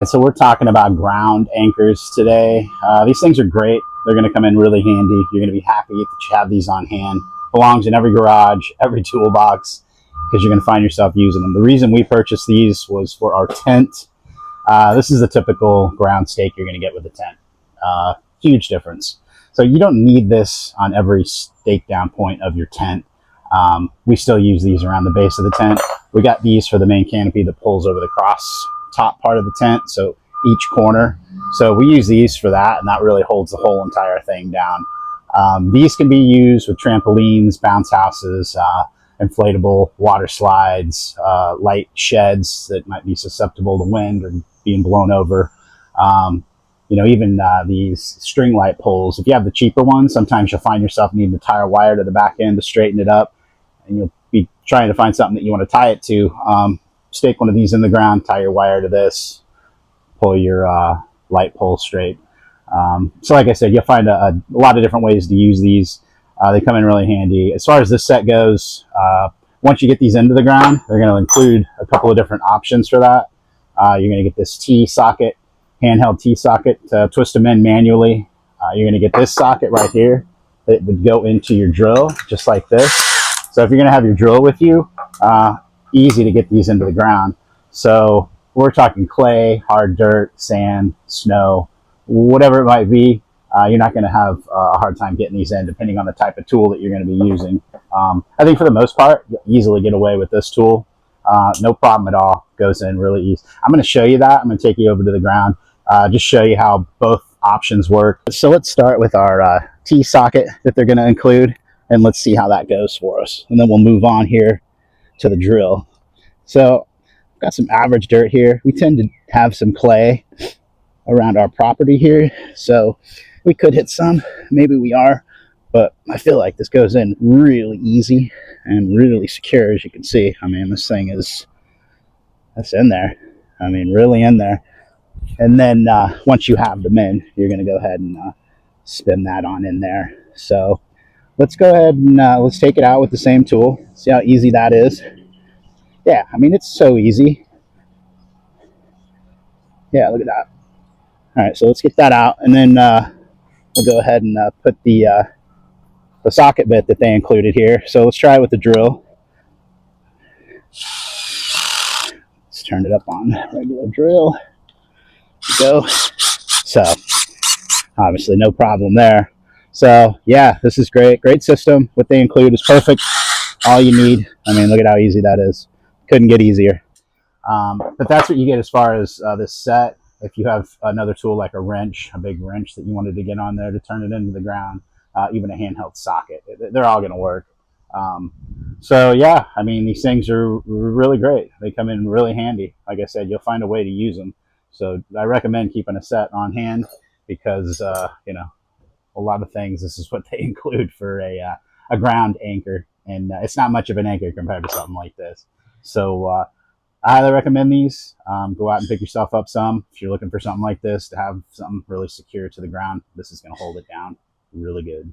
And so we're talking about ground anchors today. These things are great. They're going to come in really handy. You're going to be happy that you have these on hand. Belongs in every garage, every toolbox, because you're going to find yourself using them. The reason we purchased these was for our tent. This is the typical ground stake you're going to get with a tent. Huge difference. So you don't need this on every stake down point of your tent. We still use these around the base of the tent. We got these for the main canopy that pulls over the cross top part of the tent, so each corner. So we use these for that, and that really holds the whole entire thing down. These can be used with trampolines, bounce houses, inflatable water slides, light sheds that might be susceptible to wind or being blown over. Even these string light poles. If you have the cheaper ones, sometimes you'll find yourself needing to tie a wire to the back end to straighten it up, and you'll be trying to find something that you want to tie it to. Stake one of these in the ground, tie your wire to this, pull your light pole straight. So like I said, you'll find a lot of different ways to use these. They come in really handy. As far as this set goes, once you get these into the ground, they're going to include a couple of different options for that. You're going to get this T-socket, handheld T-socket to twist them in manually. You're going to get this socket right here that would go into your drill, just like this. So if you're going to have your drill with you, easy to get these into the ground. So we're talking clay, hard dirt, sand, snow, whatever it might be. You're not going to have a hard time getting these in, depending on the type of tool that you're going to be using. I think for the most part, you'll easily get away with this tool. No problem at all. Goes in really easy. I'm going to show you that. I'm going to take you over to the ground, just show you how both options work. So let's start with our T-socket that they're going to include, and let's see how that goes for us. And then we'll move on here to the drill. So I've got some average dirt here. We tend to have some clay around our property here, so we could hit some, maybe we are, but I feel like this goes in really easy and really secure. As you can see, I mean, this thing that's in there. I mean, really in there. And then once you have them in, you're going to go ahead and spin that on in there. So let's go ahead and let's take it out with the same tool. See how easy that is. Yeah, I mean, it's so easy. Yeah, look at that. All right, so let's get that out, and then we'll go ahead and put the socket bit that they included here. So let's try it with the drill. Let's turn it up on regular drill. Go. So obviously no problem there. So yeah, this is great. Great system. What they include is perfect. All you need. I mean, look at how easy that is. Couldn't get easier. But that's what you get as far as this set. If you have another tool like a wrench, a big wrench that you wanted to get on there to turn it into the ground, even a handheld socket, they're all going to work. So yeah, I mean, these things are really great. They come in really handy. Like I said, you'll find a way to use them. So I recommend keeping a set on hand, because a lot of things, this is what they include for a ground anchor, and it's not much of an anchor compared to something like this. So I highly recommend these. Go out and pick yourself up some if you're looking for something like this to have something really secure to the ground. This is going to hold it down really good.